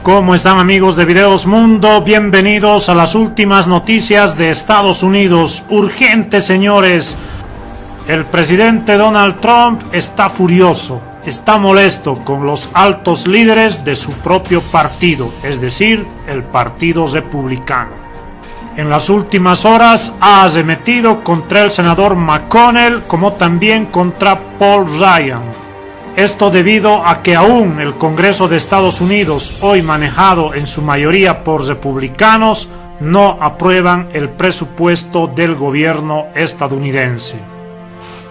¿Cómo están, amigos de Videos Mundo? Bienvenidos a las últimas noticias de Estados Unidos. Urgente, señores. El presidente Donald Trump está furioso, está molesto con los altos líderes de su propio partido, es decir, el Partido Republicano. En las últimas horas ha arremetido contra el senador McConnell como también contra Paul Ryan. Esto debido a que aún el Congreso de Estados Unidos, hoy manejado en su mayoría por republicanos, no aprueban el presupuesto del gobierno estadounidense.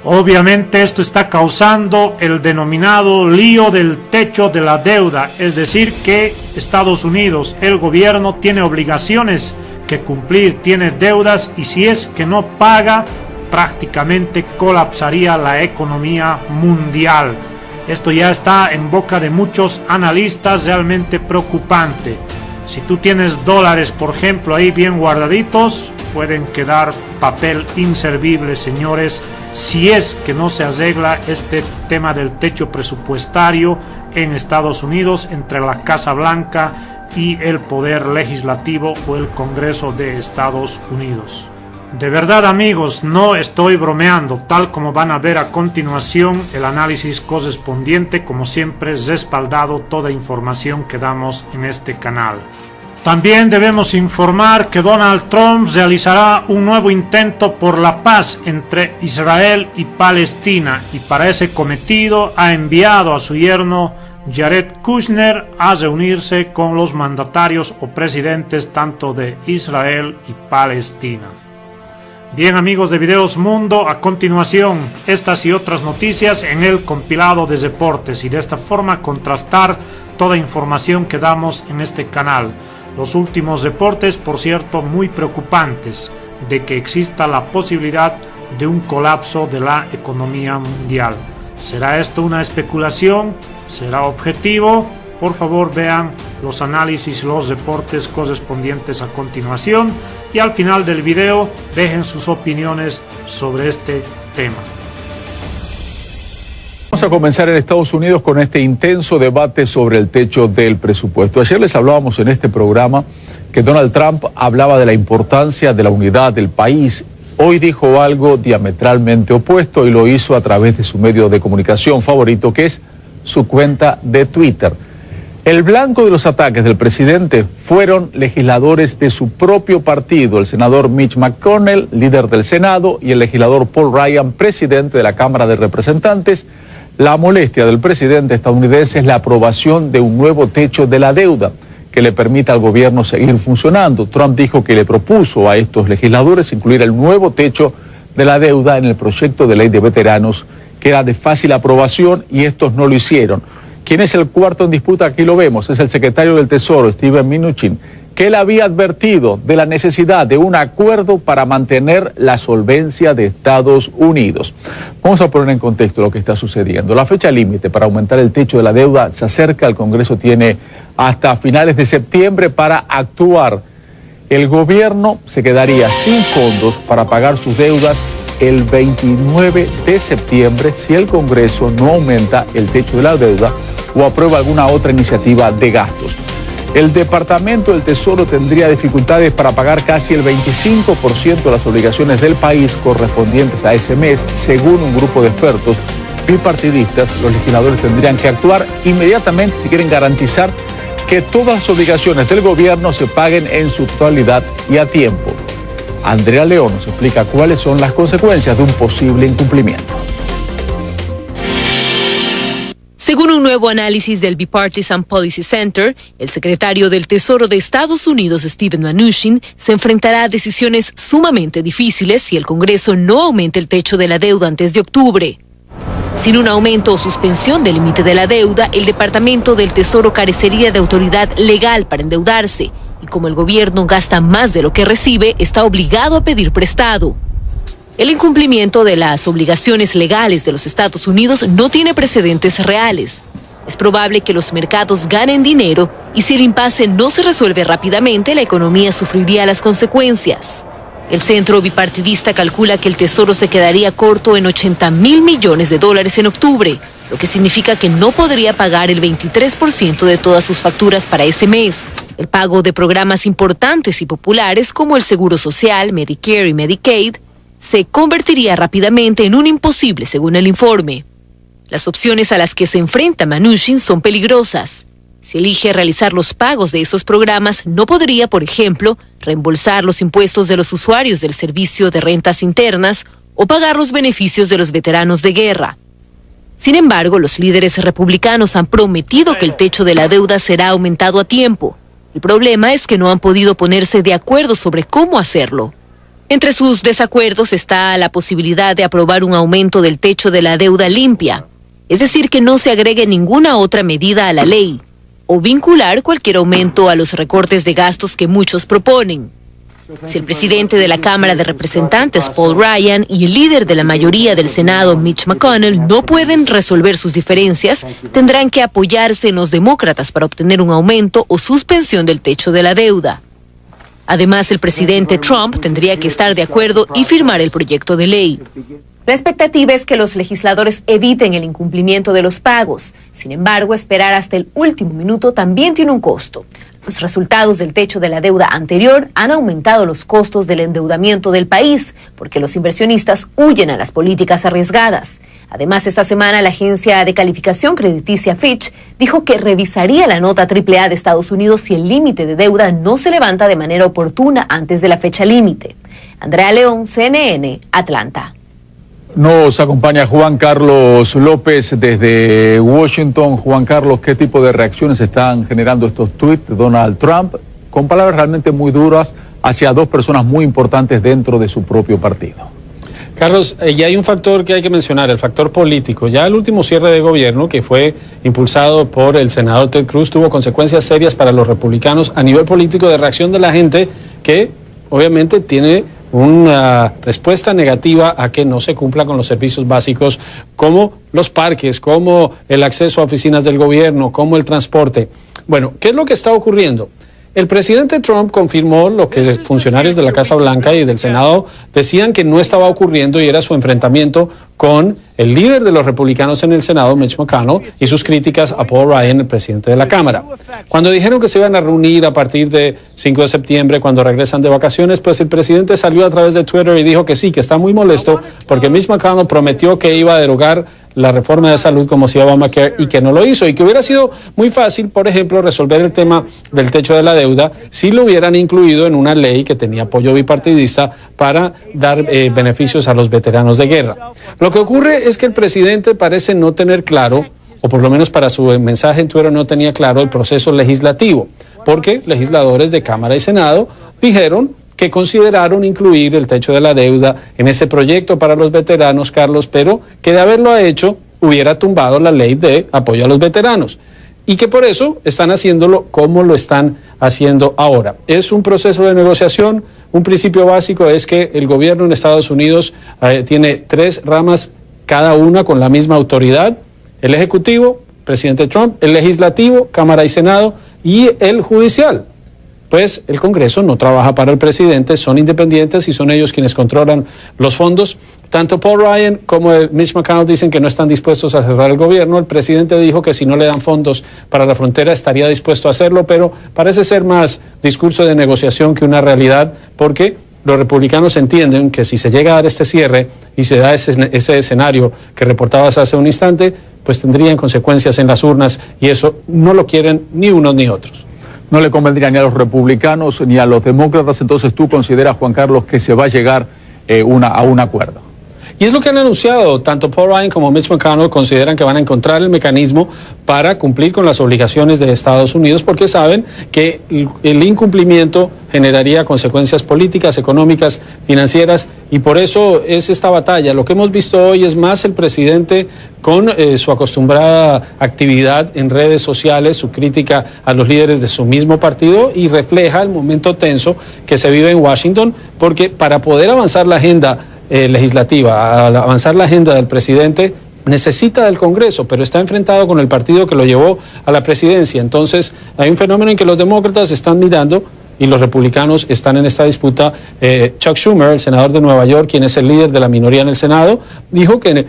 Obviamente esto está causando el denominado lío del techo de la deuda, es decir que Estados Unidos, el gobierno, tiene obligaciones que cumplir, tiene deudas y si es que no paga, prácticamente colapsaría la economía mundial. Esto ya está en boca de muchos analistas, realmente preocupante. Si tú tienes dólares, por ejemplo, ahí bien guardaditos, pueden quedar papel inservible, señores, si es que no se arregla este tema del techo presupuestario en Estados Unidos entre la Casa Blanca y el Poder Legislativo o el Congreso de Estados Unidos. De verdad, amigos, no estoy bromeando, tal como van a ver a continuación el análisis correspondiente, como siempre respaldado toda información que damos en este canal. También debemos informar que Donald Trump realizará un nuevo intento por la paz entre Israel y Palestina y para ese cometido ha enviado a su yerno Jared Kushner a reunirse con los mandatarios o presidentes tanto de Israel y Palestina. Bien, amigos de Videos Mundo, a continuación estas y otras noticias en el compilado de reportes y de esta forma contrastar toda información que damos en este canal. Los últimos reportes, por cierto, muy preocupantes de que exista la posibilidad de un colapso de la economía mundial. ¿Será esto una especulación? ¿Será objetivo? Por favor, vean los análisis, los reportes correspondientes a continuación y al final del video dejen sus opiniones sobre este tema. Vamos a comenzar en Estados Unidos con este intenso debate sobre el techo del presupuesto. Ayer les hablábamos en este programa que Donald Trump hablaba de la importancia de la unidad del país. Hoy dijo algo diametralmente opuesto y lo hizo a través de su medio de comunicación favorito, que es su cuenta de Twitter. El blanco de los ataques del presidente fueron legisladores de su propio partido, el senador Mitch McConnell, líder del Senado, y el legislador Paul Ryan, presidente de la Cámara de Representantes. La molestia del presidente estadounidense es la aprobación de un nuevo techo de la deuda que le permita al gobierno seguir funcionando. Trump dijo que le propuso a estos legisladores incluir el nuevo techo de la deuda en el proyecto de ley de veteranos, que era de fácil aprobación, y estos no lo hicieron. ¿Quién es el cuarto en disputa? Aquí lo vemos, es el secretario del Tesoro, Steven Mnuchin, que él había advertido de la necesidad de un acuerdo para mantener la solvencia de Estados Unidos. Vamos a poner en contexto lo que está sucediendo. La fecha límite para aumentar el techo de la deuda se acerca, el Congreso tiene hasta finales de septiembre para actuar. El gobierno se quedaría sin fondos para pagar sus deudas el 29 de septiembre si el Congreso no aumenta el techo de la deuda o aprueba alguna otra iniciativa de gastos. El Departamento del Tesoro tendría dificultades para pagar casi el 25% de las obligaciones del país correspondientes a ese mes, según un grupo de expertos bipartidistas. Los legisladores tendrían que actuar inmediatamente si quieren garantizar que todas las obligaciones del gobierno se paguen en su totalidad y a tiempo. Andrea León nos explica cuáles son las consecuencias de un posible incumplimiento. Según un nuevo análisis del Bipartisan Policy Center, el secretario del Tesoro de Estados Unidos, Steven Mnuchin, se enfrentará a decisiones sumamente difíciles si el Congreso no aumenta el techo de la deuda antes de octubre. Sin un aumento o suspensión del límite de la deuda, el Departamento del Tesoro carecería de autoridad legal para endeudarse, y como el gobierno gasta más de lo que recibe, está obligado a pedir prestado. El incumplimiento de las obligaciones legales de los Estados Unidos no tiene precedentes reales. Es probable que los mercados ganen dinero y si el impasse no se resuelve rápidamente, la economía sufriría las consecuencias. El centro bipartidista calcula que el Tesoro se quedaría corto en $80,000 millones en octubre. lo que significa que no podría pagar el 23% de todas sus facturas para ese mes. El pago de programas importantes y populares como el Seguro Social, Medicare y Medicaid se convertiría rápidamente en un imposible, según el informe. Las opciones a las que se enfrenta Mnuchin son peligrosas. Si elige realizar los pagos de esos programas, no podría, por ejemplo, reembolsar los impuestos de los usuarios del Servicio de Rentas Internas o pagar los beneficios de los veteranos de guerra. Sin embargo, los líderes republicanos han prometido que el techo de la deuda será aumentado a tiempo. El problema es que no han podido ponerse de acuerdo sobre cómo hacerlo. Entre sus desacuerdos está la posibilidad de aprobar un aumento del techo de la deuda limpia, es decir, que no se agregue ninguna otra medida a la ley, o vincular cualquier aumento a los recortes de gastos que muchos proponen. Si el presidente de la Cámara de Representantes, Paul Ryan, y el líder de la mayoría del Senado, Mitch McConnell, no pueden resolver sus diferencias, tendrán que apoyarse en los demócratas para obtener un aumento o suspensión del techo de la deuda. Además, el presidente Trump tendría que estar de acuerdo y firmar el proyecto de ley. La expectativa es que los legisladores eviten el incumplimiento de los pagos. Sin embargo, esperar hasta el último minuto también tiene un costo. Los resultados del techo de la deuda anterior han aumentado los costos del endeudamiento del país, porque los inversionistas huyen a las políticas arriesgadas. Además, esta semana la agencia de calificación crediticia Fitch dijo que revisaría la nota AAA de Estados Unidos si el límite de deuda no se levanta de manera oportuna antes de la fecha límite. Andrea León, CNN, Atlanta. Nos acompaña Juan Carlos López desde Washington. Juan Carlos, ¿qué tipo de reacciones están generando estos tweets de Donald Trump con palabras realmente muy duras hacia dos personas muy importantes dentro de su propio partido? Carlos, ya hay un factor que hay que mencionar, el factor político. Ya el último cierre de gobierno, que fue impulsado por el senador Ted Cruz, tuvo consecuencias serias para los republicanos a nivel político de reacción de la gente que obviamente tiene una respuesta negativa a que no se cumpla con los servicios básicos como los parques, como el acceso a oficinas del gobierno, como el transporte. Bueno, ¿qué es lo que está ocurriendo? El presidente Trump confirmó lo que funcionarios de la Casa Blanca y del Senado decían que no estaba ocurriendo, y era su enfrentamiento con el líder de los republicanos en el Senado, Mitch McConnell, y sus críticas a Paul Ryan, el presidente de la Cámara. Cuando dijeron que se iban a reunir a partir de 5 de septiembre, cuando regresan de vacaciones, pues el presidente salió a través de Twitter y dijo que sí, que está muy molesto porque Mitch McConnell prometió que iba a derogar la reforma de salud como si Obamacare y que no lo hizo, y que hubiera sido muy fácil, por ejemplo, resolver el tema del techo de la deuda si lo hubieran incluido en una ley que tenía apoyo bipartidista para dar beneficios a los veteranos de guerra. Lo que ocurre es que el presidente parece no tener claro, o por lo menos para su mensaje en Twitter no tenía claro el proceso legislativo, porque legisladores de Cámara y Senado dijeron que consideraron incluir el techo de la deuda en ese proyecto para los veteranos, Carlos, pero que de haberlo hecho hubiera tumbado la ley de apoyo a los veteranos, y que por eso están haciéndolo como lo están haciendo ahora. Es un proceso de negociación. Un principio básico es que el gobierno en Estados Unidos tiene 3 ramas, cada una con la misma autoridad: el ejecutivo, presidente Trump; el legislativo, Cámara y Senado; y el judicial. Pues el Congreso no trabaja para el presidente, son independientes y son ellos quienes controlan los fondos. Tanto Paul Ryan como Mitch McConnell dicen que no están dispuestos a cerrar el gobierno. El presidente dijo que si no le dan fondos para la frontera estaría dispuesto a hacerlo, pero parece ser más discurso de negociación que una realidad, porque los republicanos entienden que si se llega a dar este cierre y se da ese escenario que reportabas hace un instante, pues tendrían consecuencias en las urnas, y eso no lo quieren ni unos ni otros. No le convendría ni a los republicanos ni a los demócratas. Entonces, ¿tú consideras, Juan Carlos, que se va a llegar a un acuerdo? Y es lo que han anunciado. Tanto Paul Ryan como Mitch McConnell consideran que van a encontrar el mecanismo para cumplir con las obligaciones de Estados Unidos, porque saben que el incumplimiento generaría consecuencias políticas, económicas, financieras, y por eso es esta batalla. Lo que hemos visto hoy es más el presidente con su acostumbrada actividad en redes sociales, su crítica a los líderes de su mismo partido, y refleja el momento tenso que se vive en Washington, porque para poder avanzar la agenda legislativa, al avanzar la agenda del presidente, necesita del Congreso, pero está enfrentado con el partido que lo llevó a la presidencia. Entonces hay un fenómeno en que los demócratas están mirando y los republicanos están en esta disputa. Chuck Schumer, el senador de Nueva York, quien es el líder de la minoría en el Senado, dijo que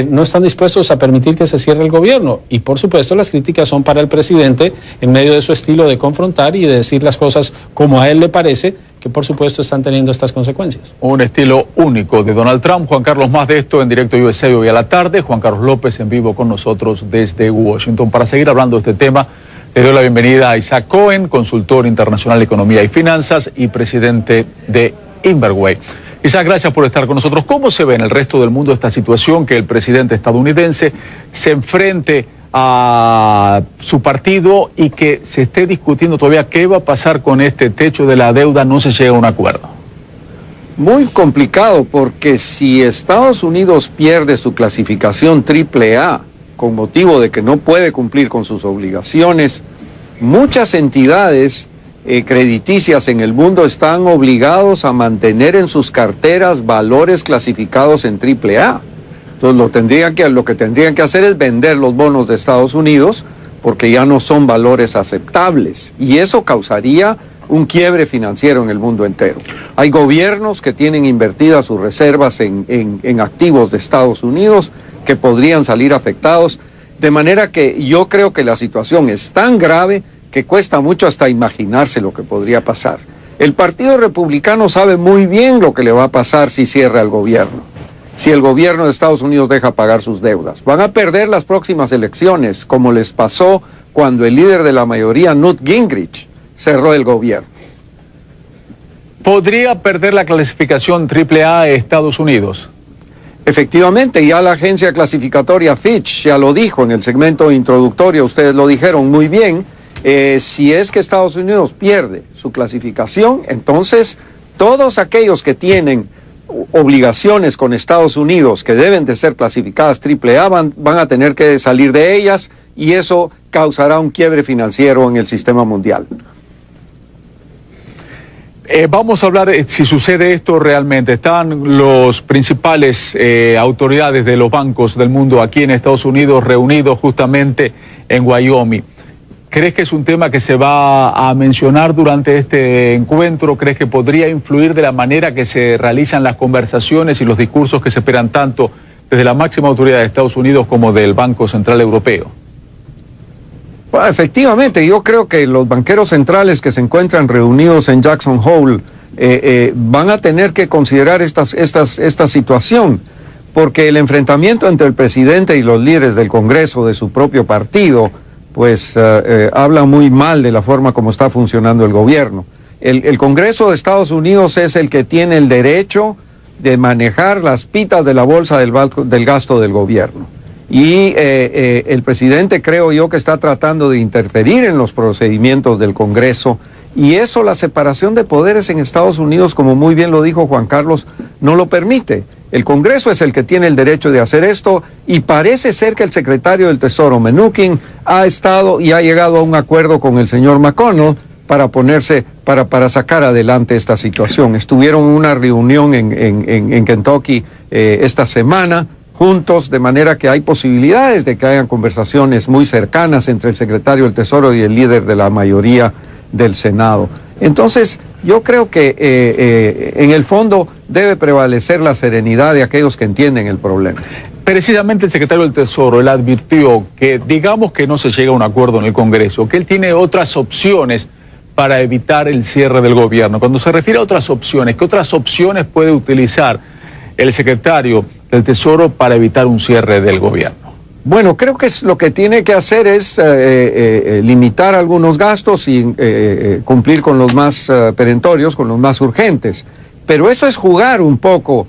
no están dispuestos a permitir que se cierre el gobierno. Y por supuesto las críticas son para el presidente en medio de su estilo de confrontar y de decir las cosas como a él le parece, que por supuesto están teniendo estas consecuencias. Un estilo único de Donald Trump. Juan Carlos, más de esto en Directo USA hoy a la tarde. Juan Carlos López en vivo con nosotros desde Washington. Para seguir hablando de este tema, le doy la bienvenida a Isaac Cohen, consultor internacional de economía y finanzas y presidente de Inverway. Isaac, gracias por estar con nosotros. ¿Cómo se ve en el resto del mundo esta situación que el presidente estadounidense se enfrente a su partido y que se esté discutiendo todavía qué va a pasar con este techo de la deuda, no se llega a un acuerdo? Muy complicado, porque si Estados Unidos pierde su clasificación AAA con motivo de que no puede cumplir con sus obligaciones, muchas entidades crediticias en el mundo están obligados a mantener en sus carteras valores clasificados en AAA. Entonces lo que tendrían que hacer es vender los bonos de Estados Unidos porque ya no son valores aceptables, y eso causaría un quiebre financiero en el mundo entero. Hay gobiernos que tienen invertidas sus reservas en activos de Estados Unidos que podrían salir afectados, de manera que yo creo que la situación es tan grave que cuesta mucho hasta imaginarse lo que podría pasar. El Partido Republicano sabe muy bien lo que le va a pasar si cierra el gobierno, si el gobierno de Estados Unidos deja pagar sus deudas. Van a perder las próximas elecciones, como les pasó cuando el líder de la mayoría, Newt Gingrich, cerró el gobierno. ¿Podría perder la clasificación AAA a Estados Unidos? Efectivamente, ya la agencia clasificatoria Fitch ya lo dijo en el segmento introductorio, ustedes lo dijeron muy bien. Si es que Estados Unidos pierde su clasificación, entonces todos aquellos que tienen obligaciones con Estados Unidos que deben de ser clasificadas AAA van a tener que salir de ellas, y eso causará un quiebre financiero en el sistema mundial. Vamos a hablar si sucede esto realmente. Están los principales autoridades de los bancos del mundo aquí en Estados Unidos reunidos justamente en Wyoming. ¿Crees que es un tema que se va a mencionar durante este encuentro? ¿Crees que podría influir de la manera que se realizan las conversaciones y los discursos que se esperan tanto desde la máxima autoridad de Estados Unidos como del Banco Central Europeo? Bueno, efectivamente, yo creo que los banqueros centrales que se encuentran reunidos en Jackson Hole van a tener que considerar esta situación, porque el enfrentamiento entre el presidente y los líderes del Congreso de su propio partido pues habla muy mal de la forma como está funcionando el gobierno. El Congreso de Estados Unidos es el que tiene el derecho de manejar las pitas de la bolsa del gasto del gobierno. Y el presidente, creo yo, que está tratando de interferir en los procedimientos del Congreso, y eso, la separación de poderes en Estados Unidos, como muy bien lo dijo Juan Carlos, no lo permite. El Congreso es el que tiene el derecho de hacer esto, y parece ser que el secretario del Tesoro, Mnuchin, ha estado y ha llegado a un acuerdo con el señor McConnell para sacar adelante esta situación. Estuvieron en una reunión en Kentucky esta semana, juntos, de manera que hay posibilidades de que hayan conversaciones muy cercanas entre el secretario del Tesoro y el líder de la mayoría del Senado. Entonces, yo creo que en el fondo debe prevalecer la serenidad de aquellos que entienden el problema. Precisamente el secretario del Tesoro, él advirtió que, digamos que no se llega a un acuerdo en el Congreso, que él tiene otras opciones para evitar el cierre del gobierno. Cuando se refiere a otras opciones, ¿qué otras opciones puede utilizar el secretario del Tesoro para evitar un cierre del gobierno? Bueno, creo que lo que tiene que hacer es limitar algunos gastos y cumplir con los más perentorios, con los más urgentes. Pero eso es jugar un poco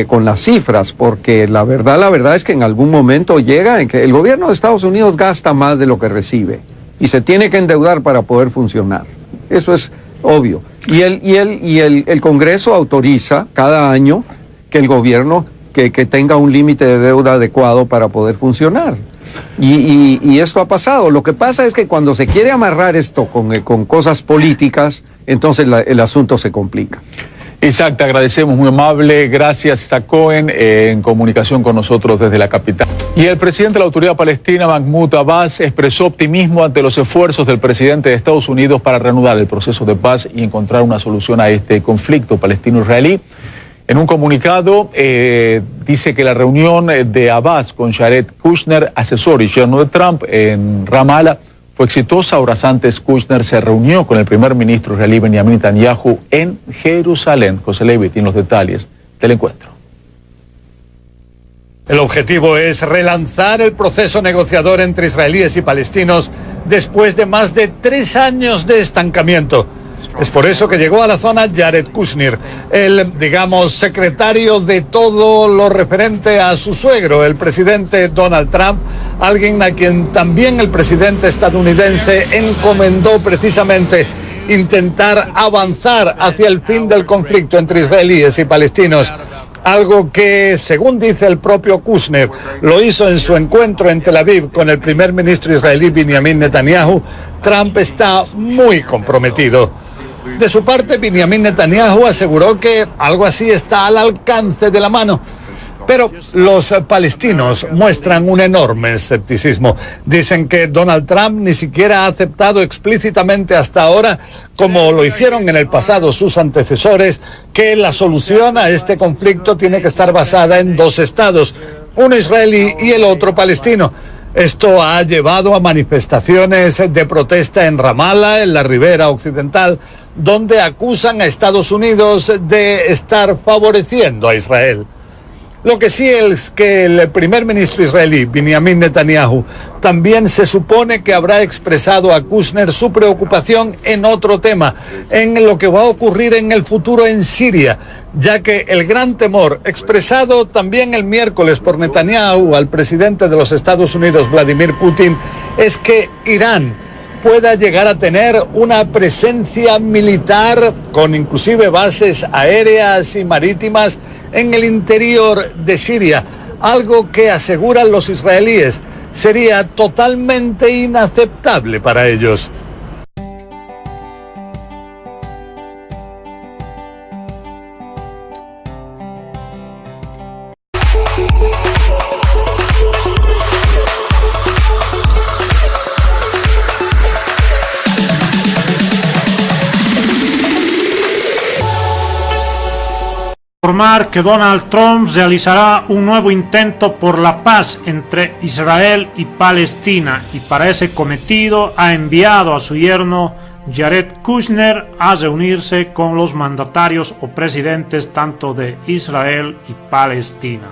con las cifras, porque la verdad es que en algún momento llega en que el gobierno de Estados Unidos gasta más de lo que recibe y se tiene que endeudar para poder funcionar. Eso es obvio. Y el Congreso autoriza cada año que el gobierno que tenga un límite de deuda adecuado para poder funcionar. Y esto ha pasado. Lo que pasa es que cuando se quiere amarrar esto con cosas políticas, entonces el asunto se complica. Isaac, te agradecemos, muy amable. Gracias, Isaac Cohen, en comunicación con nosotros desde la capital. Y el presidente de la Autoridad Palestina, Mahmoud Abbas, expresó optimismo ante los esfuerzos del presidente de Estados Unidos para reanudar el proceso de paz y encontrar una solución a este conflicto palestino-israelí. En un comunicado dice que la reunión de Abbas con Jared Kushner, asesor y yerno de Trump, en Ramallah, fue exitosa. Horas antes, Kushner se reunió con el primer ministro israelí Benjamin Netanyahu en Jerusalén. José Levi tiene los detalles del encuentro. El objetivo es relanzar el proceso negociador entre israelíes y palestinos después de más de 3 años de estancamiento. Es por eso que llegó a la zona Jared Kushner, el, secretario de todo lo referente a su suegro, el presidente Donald Trump, alguien a quien también el presidente estadounidense encomendó precisamente intentar avanzar hacia el fin del conflicto entre israelíes y palestinos. Algo que, según dice el propio Kushner, lo hizo en su encuentro en Tel Aviv con el primer ministro israelí Benjamin Netanyahu. Trump está muy comprometido. De su parte, Benjamin Netanyahu aseguró que algo así está al alcance de la mano. Pero los palestinos muestran un enorme escepticismo. Dicen que Donald Trump ni siquiera ha aceptado explícitamente hasta ahora, como lo hicieron en el pasado sus antecesores, que la solución a este conflicto tiene que estar basada en 2 estados, uno israelí y el otro palestino. Esto ha llevado a manifestaciones de protesta en Ramallah, en la ribera occidental, donde acusan a Estados Unidos de estar favoreciendo a Israel. Lo que sí es que el primer ministro israelí, Benjamin Netanyahu, también se supone que habrá expresado a Kushner su preocupación en otro tema, en lo que va a ocurrir en el futuro en Siria, ya que el gran temor expresado también el miércoles por Netanyahu al presidente de los Estados Unidos, Vladimir Putin, es que Irán pueda llegar a tener una presencia militar con inclusive bases aéreas y marítimas en el interior de Siria, algo que aseguran los israelíes sería totalmente inaceptable para ellos. Informar que Donald Trump realizará un nuevo intento por la paz entre Israel y Palestina y para ese cometido ha enviado a su yerno Jared Kushner a reunirse con los mandatarios o presidentes tanto de Israel y Palestina.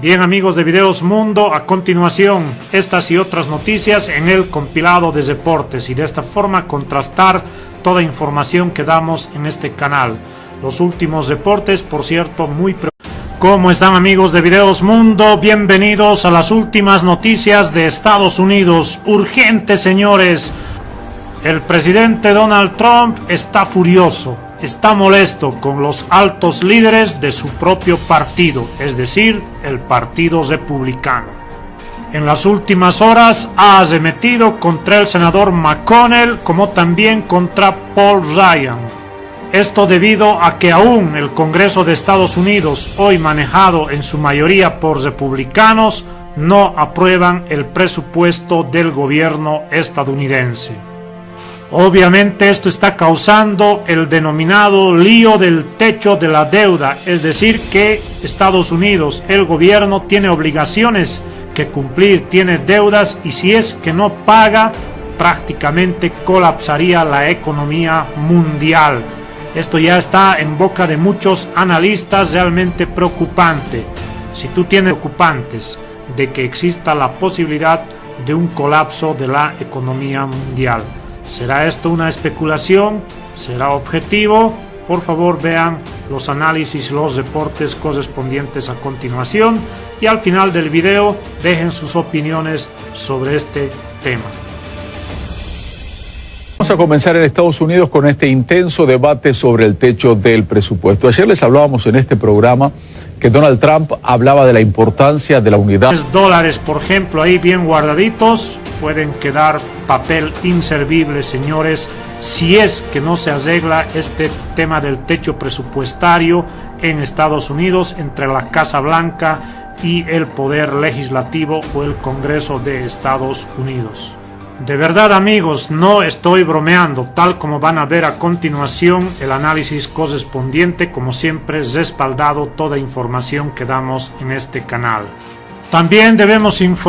Bien amigos de Videos Mundo, a continuación estas y otras noticias en el compilado de reportes y de esta forma contrastar toda información que damos en este canal. Los últimos reportes, por cierto, ¿Cómo están amigos de Videos Mundo? Bienvenidos a las últimas noticias de Estados Unidos. Urgente, señores. El presidente Donald Trump está furioso, está molesto con los altos líderes de su propio partido, es decir, el Partido Republicano. En las últimas horas ha arremetido contra el senador McConnell como también contra Paul Ryan. Esto debido a que aún el Congreso de Estados Unidos, hoy manejado en su mayoría por republicanos, no aprueban el presupuesto del gobierno estadounidense. Obviamente esto está causando el denominado lío del techo de la deuda, es decir que Estados Unidos, el gobierno tiene obligaciones que cumplir, tiene deudas y si es que no paga, prácticamente colapsaría la economía mundial. Esto ya está en boca de muchos analistas realmente preocupante. Si tú tienes preocupantes de que exista la posibilidad de un colapso de la economía mundial. ¿Será esto una especulación? ¿Será objetivo? Por favor vean los análisis, los reportes correspondientes a continuación y al final del video dejen sus opiniones sobre este tema. Vamos a comenzar en Estados Unidos con este intenso debate sobre el techo del presupuesto. Ayer les hablábamos en este programa que Donald Trump hablaba de la importancia de la unidad. $10, por ejemplo, ahí bien guardaditos, pueden quedar papel inservible, señores, si es que no se arregla este tema del techo presupuestario en Estados Unidos entre la Casa Blanca y el Poder Legislativo o el Congreso de Estados Unidos. De verdad, amigos, no estoy bromeando, tal como van a ver a continuación el análisis correspondiente, como siempre respaldado toda información que damos en este canal. También debemos informar